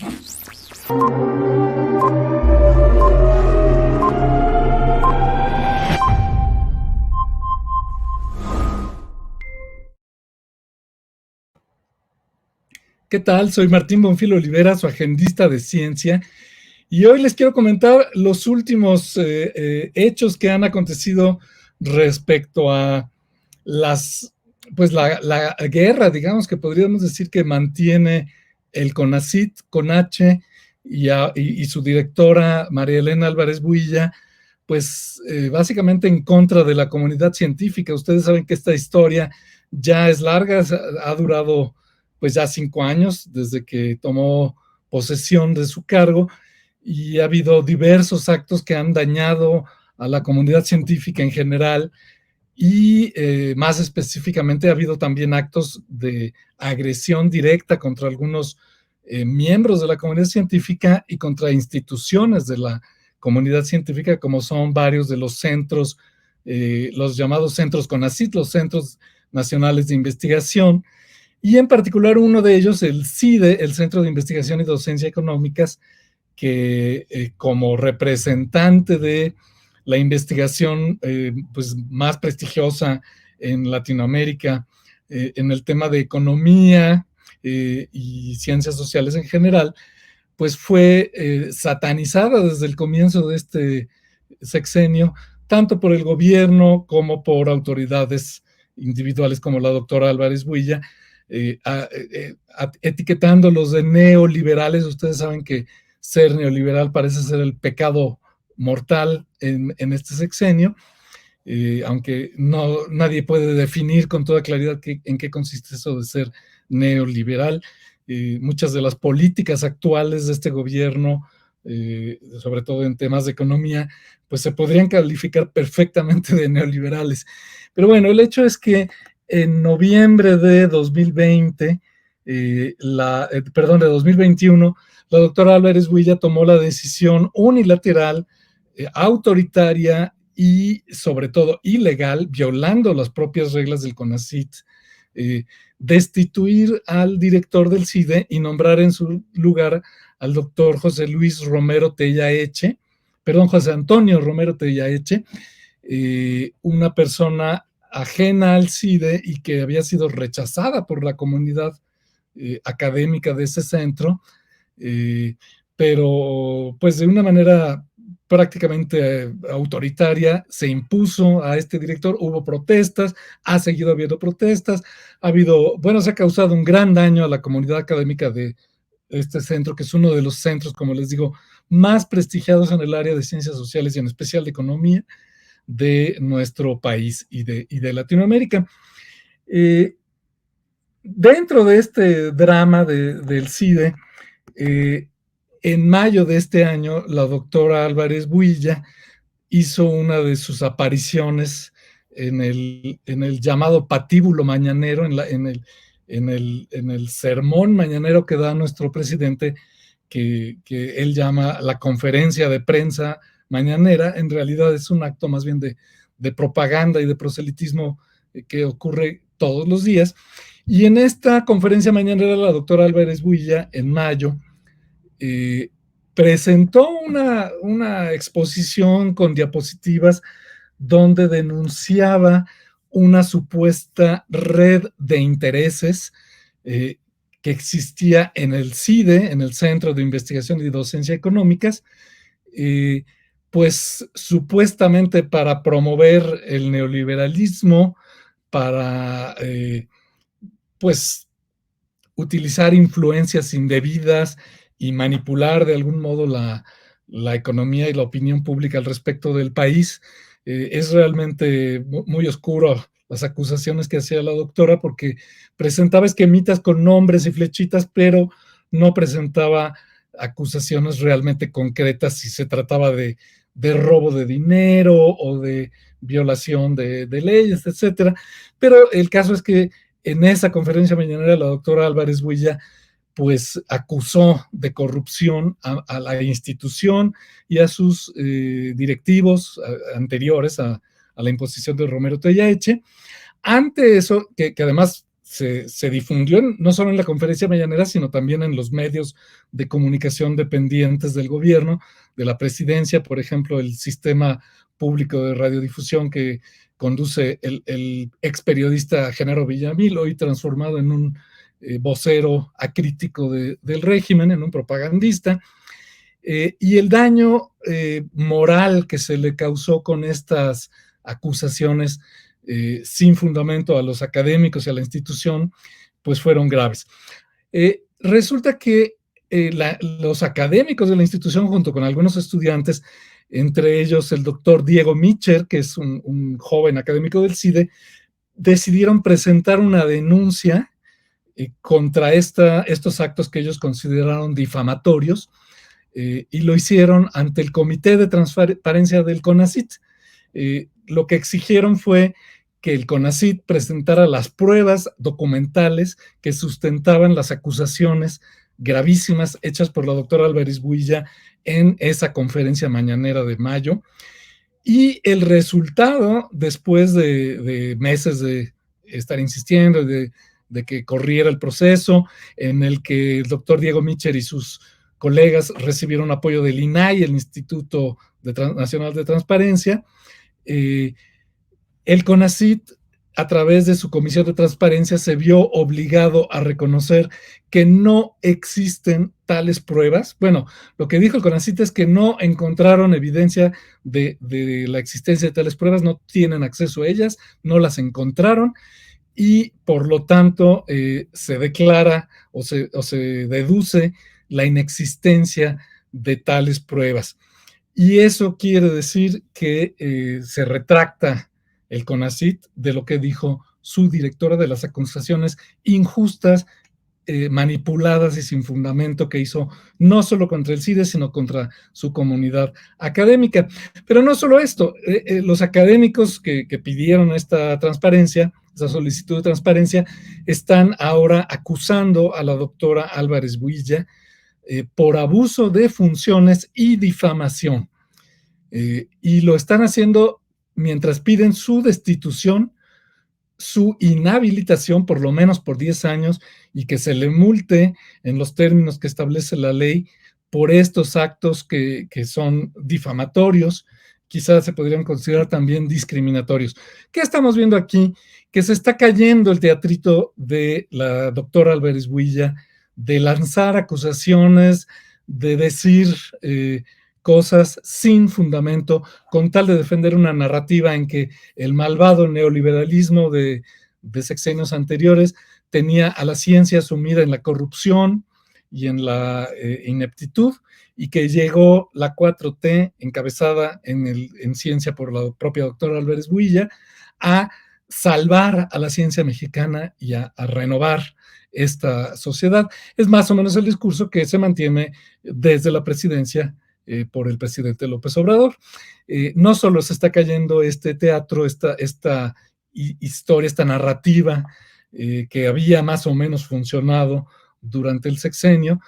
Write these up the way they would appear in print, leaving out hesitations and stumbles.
¿Qué tal? Soy Martín Bonfil Olivera, su agendista de ciencia, y hoy les quiero comentar los últimos hechos que han acontecido respecto a las, pues la guerra, digamos que podríamos decir que mantiene el CONACYT, con H, y su directora María Elena Álvarez Builla, pues básicamente en contra de la comunidad científica. Ustedes saben que esta historia ya es larga, ha durado pues ya 5 años desde que tomó posesión de su cargo, y ha habido diversos actos que han dañado a la comunidad científica en general, y más específicamente ha habido también actos de agresión directa contra algunos miembros de la comunidad científica y contra instituciones de la comunidad científica, como son varios de los centros, los llamados centros CONACYT, los Centros Nacionales de Investigación, y en particular uno de ellos, el CIDE, el Centro de Investigación y Docencia Económicas, que como representante de la investigación pues más prestigiosa en Latinoamérica, en el tema de economía y ciencias sociales en general, pues fue satanizada desde el comienzo de este sexenio, tanto por el gobierno como por autoridades individuales como la doctora Álvarez Builla, etiquetándolos de neoliberales. Ustedes saben que ser neoliberal parece ser el pecado mortal en este sexenio, aunque nadie puede definir con toda claridad en qué consiste eso de ser neoliberal. Muchas de las políticas actuales de este gobierno, sobre todo en temas de economía, pues se podrían calificar perfectamente de neoliberales. Pero bueno, el hecho es que en noviembre de 2020, de 2021, la doctora Álvarez Builla tomó la decisión unilateral, autoritaria y sobre todo ilegal, violando las propias reglas del CONACYT, destituir al director del CIDE y nombrar en su lugar al doctor José Antonio Romero Tellaeche, una persona ajena al CIDE y que había sido rechazada por la comunidad académica de ese centro, pero pues de una manera prácticamente autoritaria se impuso a este director. Hubo protestas, ha seguido habiendo protestas, se ha causado un gran daño a la comunidad académica de este centro, que es uno de los centros, como les digo, más prestigiados en el área de ciencias sociales y en especial de economía de nuestro país y de Latinoamérica. Dentro de este drama del CIDE, en mayo de este año, la doctora Álvarez Builla hizo una de sus apariciones en el llamado patíbulo mañanero, en el sermón mañanero que da nuestro presidente, que él llama la conferencia de prensa mañanera. En realidad es un acto más bien de propaganda y de proselitismo que ocurre todos los días. Y en esta conferencia mañanera, la doctora Álvarez Builla, en mayo, presentó una exposición con diapositivas donde denunciaba una supuesta red de intereses que existía en el CIDE, en el Centro de Investigación y Docencia Económicas, pues supuestamente para promover el neoliberalismo, para pues utilizar influencias indebidas y manipular de algún modo la economía y la opinión pública al respecto del país. Es realmente muy oscuro las acusaciones que hacía la doctora, porque presentaba esquemitas con nombres y flechitas, pero no presentaba acusaciones realmente concretas si se trataba de robo de dinero o de violación de leyes, etcétera. Pero el caso es que en esa conferencia mañanera la doctora Álvarez Builla pues acusó de corrupción a la institución y a sus directivos anteriores a la imposición de Romero Tellaeche. Ante eso, que además se difundió no solo en la conferencia mañanera, sino también en los medios de comunicación dependientes del gobierno, de la presidencia, por ejemplo, el sistema público de radiodifusión que conduce el ex periodista Genaro Villamil, hoy transformado en un vocero acrítico del régimen, en un propagandista, y el daño moral que se le causó con estas acusaciones sin fundamento a los académicos y a la institución, pues fueron graves. Resulta que los académicos de la institución, junto con algunos estudiantes, entre ellos el doctor Diego Micher, que es un joven académico del CIDE, decidieron presentar una denuncia contra estos actos que ellos consideraron difamatorios, y lo hicieron ante el Comité de Transparencia del CONACYT. Lo que exigieron fue que el CONACYT presentara las pruebas documentales que sustentaban las acusaciones gravísimas hechas por la doctora Álvarez Builla en esa conferencia mañanera de mayo. Y el resultado, después de meses de estar insistiendo, de que corriera el proceso, en el que el doctor Diego Micher y sus colegas recibieron apoyo del INAI, el Instituto Nacional de Transparencia, el CONACYT, a través de su Comisión de Transparencia, se vio obligado a reconocer que no existen tales pruebas. Bueno, lo que dijo el CONACYT es que no encontraron evidencia de la existencia de tales pruebas, no tienen acceso a ellas, no las encontraron, y por lo tanto se declara o se deduce la inexistencia de tales pruebas. Y eso quiere decir que se retracta el CONACYT de lo que dijo su directora, de las acusaciones injustas, manipuladas y sin fundamento que hizo no solo contra el CIDE, sino contra su comunidad académica. Pero no solo esto, los académicos que pidieron esta transparencia, esa solicitud de transparencia, están ahora acusando a la doctora Álvarez Builla por abuso de funciones y difamación. Y lo están haciendo mientras piden su destitución, su inhabilitación por lo menos por 10 años, y que se le multe en los términos que establece la ley por estos actos que son difamatorios, quizás se podrían considerar también discriminatorios. ¿Qué estamos viendo aquí? Que se está cayendo el teatrito de la doctora Álvarez Builla, de lanzar acusaciones, de decir cosas sin fundamento, con tal de defender una narrativa en que el malvado neoliberalismo de sexenios anteriores tenía a la ciencia sumida en la corrupción y en la ineptitud, y que llegó la 4T, encabezada en ciencia por la propia doctora Álvarez Builla, a salvar a la ciencia mexicana y a renovar esta sociedad. Es más o menos el discurso que se mantiene desde la presidencia por el presidente López Obrador. No solo se está cayendo este teatro, esta historia, esta narrativa que había más o menos funcionado durante el sexenio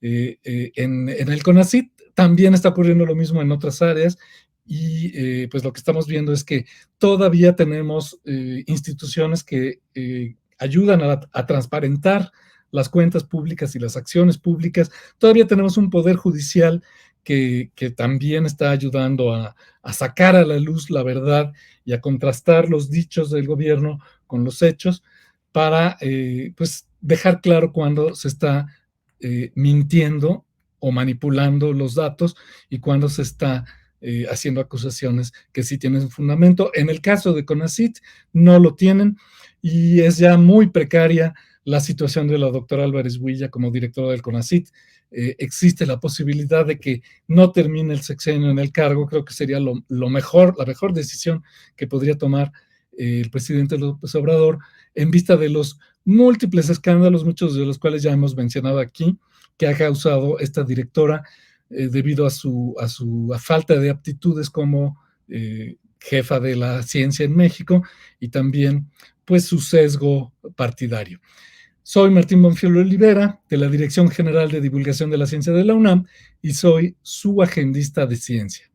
en el CONACYT, también está ocurriendo lo mismo en otras áreas, y pues lo que estamos viendo es que todavía tenemos instituciones que ayudan a transparentar las cuentas públicas y las acciones públicas. Todavía tenemos un poder judicial que también está ayudando a sacar a la luz la verdad y a contrastar los dichos del gobierno con los hechos para pues dejar claro cuando se está mintiendo o manipulando los datos y cuando se está haciendo acusaciones que sí tienen fundamento. En el caso de CONACYT no lo tienen, y es ya muy precaria la situación de la doctora Álvarez Builla como directora del CONACYT. Existe la posibilidad de que no termine el sexenio en el cargo. Creo que sería la mejor decisión que podría tomar el presidente López Obrador, en vista de los múltiples escándalos, muchos de los cuales ya hemos mencionado aquí, que ha causado esta directora debido a su falta de aptitudes como jefa de la ciencia en México, y también pues su sesgo partidario. Soy Martín Bonfiglio Olivera, de la Dirección General de Divulgación de la Ciencia de la UNAM, y soy su agendista de ciencia.